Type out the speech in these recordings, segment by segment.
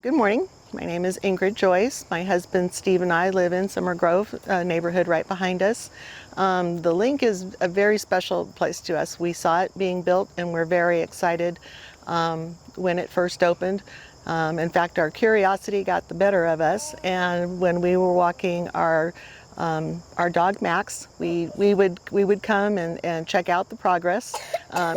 Good morning. My name is Ingrid Joyce. My husband Steve and I live in Summer Grove, a neighborhood right behind us. The LINC is a very special place to us. We saw it being built and we're very excited when it first opened. In fact, our curiosity got the better of us, and when we were walking our dog Max, we would come and check out the progress.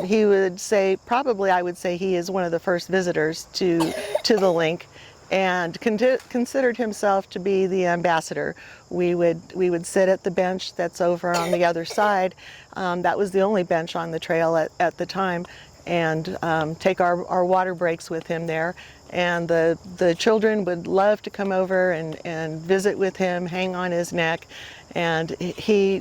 He would say, probably I would say he is one of the first visitors to the LINC, and considered himself to be the ambassador. We would sit at the bench that's over on the other side. That was the only bench on the trail at the time, and take our water breaks with him there. And the children would love to come over and visit with him, hang on his neck, and he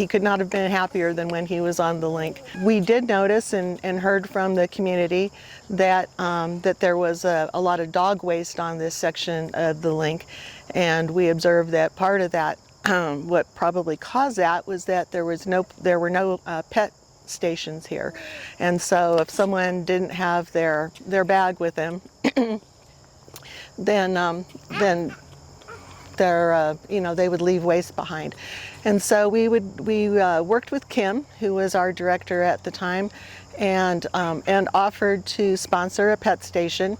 could not have been happier than when he was on the LINC. We did notice and heard from the community that that there was a lot of dog waste on this section of the LINC, and we observed that part of that, what probably caused that, was that there were no pet stations here, and so if someone didn't have their bag with them, then they would leave waste behind. And so we worked with Kim, who was our director at the time, and offered to sponsor a pet station,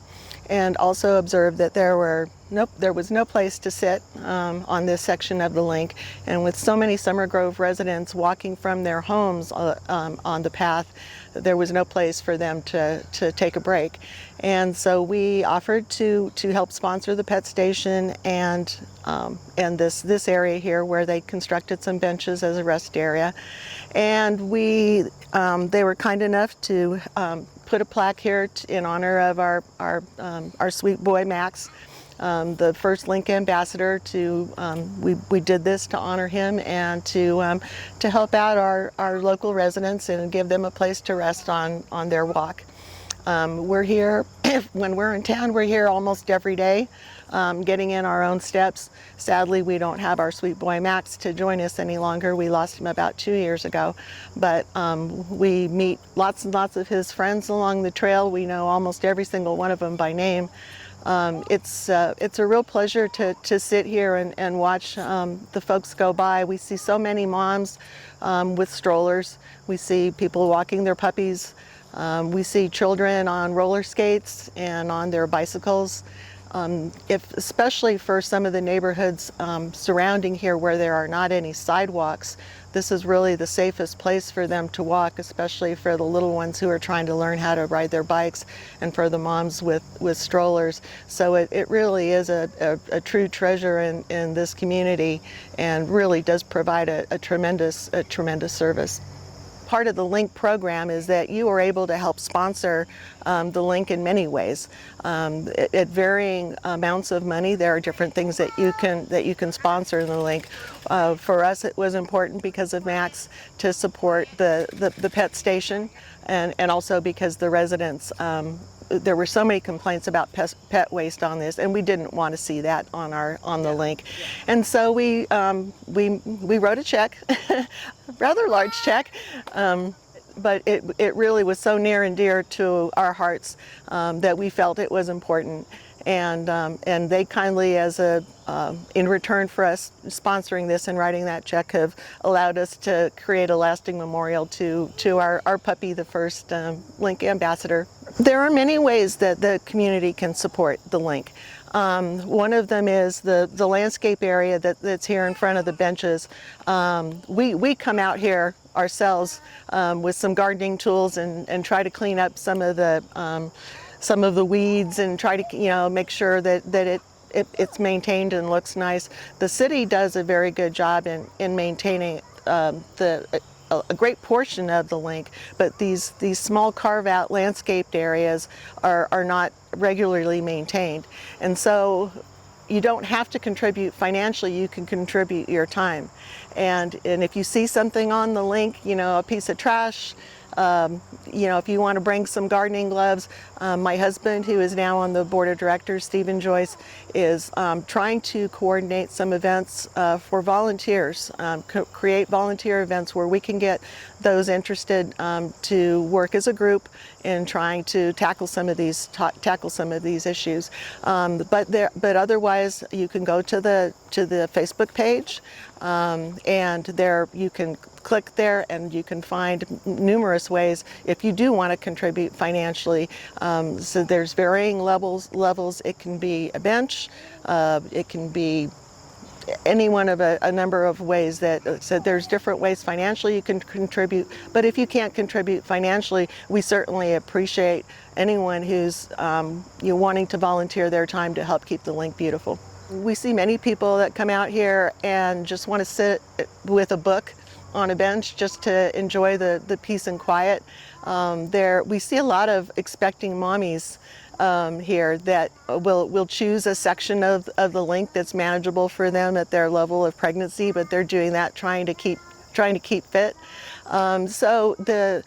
and also observed that there was no place to sit on this section of the LINC. And with so many Summer Grove residents walking from their homes on the path, there was no place for them to take a break. And so we offered to help sponsor the pet station and this area here where they constructed some benches as a rest area. And they were kind enough to put a plaque here in honor of our sweet boy Max, the first LINC ambassador. We did this to honor him and to help out our local residents and give them a place to rest on their walk. We're here, when we're in town, we're here almost every day, getting in our own steps. Sadly, we don't have our sweet boy Max to join us any longer. We lost him about 2 years ago, but we meet lots and lots of his friends along the trail. We know almost every single one of them by name. It's a real pleasure to sit here and watch the folks go by. We see so many moms with strollers. We see people walking their puppies. We see children on roller skates and on their bicycles. Especially for some of the neighborhoods surrounding here where there are not any sidewalks, this is really the safest place for them to walk, especially for the little ones who are trying to learn how to ride their bikes, and for the moms with strollers. So it really is a true treasure in this community, and really does provide a tremendous service. Part of the LINC program is that you are able to help sponsor the LINC in many ways. At varying amounts of money, there are different things that you can sponsor in the LINC. For us, it was important because of Max to support the pet station, and also because the residents, there were so many complaints about pet waste on this, and we didn't want to see that on the LINC. And so we wrote a check, rather large check, but it really was so near and dear to our hearts that we felt it was important. And they kindly, in return for us sponsoring this and writing that check, have allowed us to create a lasting memorial to our puppy, the first LINC ambassador. There are many ways that the community can support the LINC. One of them is the landscape area that's here in front of the benches. We come out here ourselves with some gardening tools and try to clean up some of the weeds, and try to make sure that it's maintained and looks nice. The city does a very good job in maintaining a great portion of the LINC, but these small carve-out landscaped areas are not regularly maintained. And so you don't have to contribute financially, you can contribute your time. And if you see something on the LINC, a piece of trash, You know, if you want to bring some gardening gloves, my husband, who is now on the board of directors, Stephen Joyce, is trying to coordinate some events for volunteers, create volunteer events where we can get those interested to work as a group in trying to tackle some of these issues. But otherwise, you can go to the Facebook page, and there you can click there and you can find numerous ways if you do want to contribute financially. So there's varying levels. It can be a bench, it can be any one of a number of ways that, so there's different ways financially you can contribute. But if you can't contribute financially, we certainly appreciate anyone who's wanting to volunteer their time to help keep the link beautiful. We see many people that come out here and just want to sit with a book on a bench just to enjoy the peace and quiet. We see a lot of expecting mommies here that will choose a section of the link that's manageable for them at their level of pregnancy, but they're doing that trying to keep fit. So the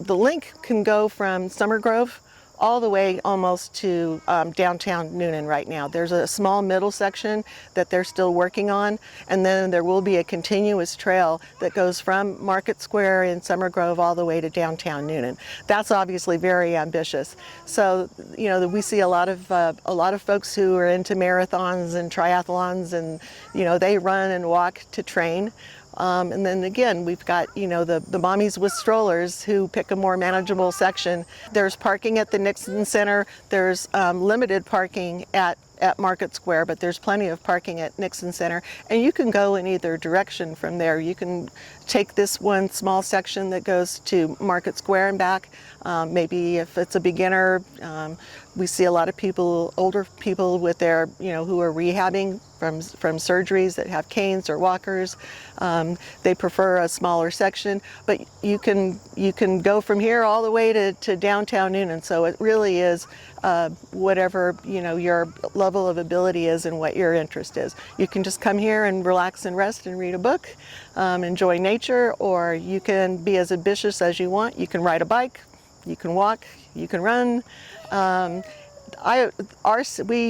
link can go from Summer Grove all the way almost to downtown Newnan right now. There's a small middle section that they're still working on, and then there will be a continuous trail that goes from Market Square in Summer Grove all the way to downtown Newnan. That's obviously very ambitious. So, you know, we see a lot of folks who are into marathons and triathlons, and you know, they run and walk to train. And then again, we've got, you know, the mommies with strollers who pick a more manageable section. There's parking at the Nixon Center. There's limited parking at Market Square, but there's plenty of parking at Nixon Center. And you can go in either direction from there. You can take this one small section that goes to Market Square and back. Maybe if it's a beginner, we see a lot of people, older people with their, you know, who are rehabbing from surgeries that have canes or walkers. They prefer a smaller section, but you can go from here all the way to downtown Newnan. So it really is whatever, you know, your level of ability is and what your interest is. You can just come here and relax and rest and read a book, enjoy nature, or you can be as ambitious as you want. You can ride a bike, you can walk, you can run.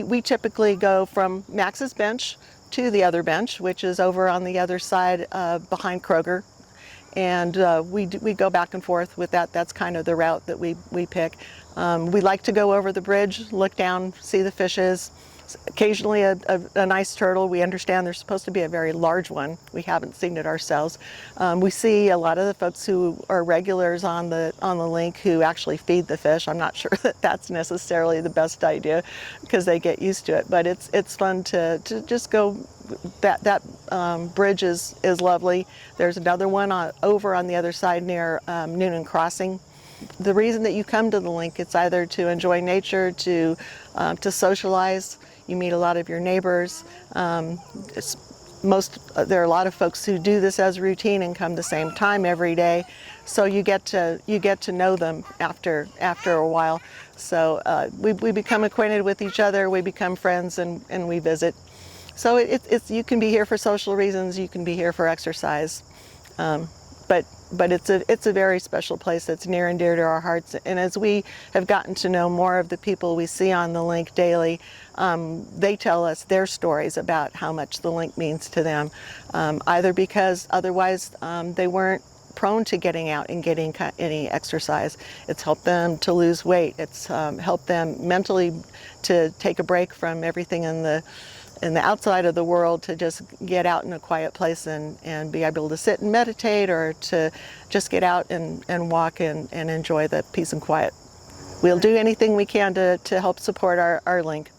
We typically go from Max's bench to the other bench, which is over on the other side behind Kroger. And we go back and forth with that. That's kind of the route that we pick. We like to go over the bridge, look down, see the fishes. Occasionally a nice turtle. We understand there's supposed to be a very large one. We haven't seen it ourselves. We see a lot of the folks who are regulars on the link who actually feed the fish. I'm not sure that that's necessarily the best idea because they get used to it, but it's fun to just go. That bridge is lovely. There's another one over on the other side near Newnan Crossing. The reason that you come to the link, it's either to enjoy nature, to socialize. You meet a lot of your neighbors. There are a lot of folks who do this as a routine and come the same time every day. So you get to know them after a while. So we become acquainted with each other. We become friends, and we visit. So you can be here for social reasons. You can be here for exercise. But it's a very special place that's near and dear to our hearts. And as we have gotten to know more of the people we see on the link daily, they tell us their stories about how much the link means to them, either because otherwise they weren't prone to getting out and getting any exercise. It's helped them to lose weight. It's helped them mentally to take a break from everything in the outside of the world, to just get out in a quiet place and be able to sit and meditate, or to just get out and walk and enjoy the peace and quiet. We'll do anything we can to help support our link.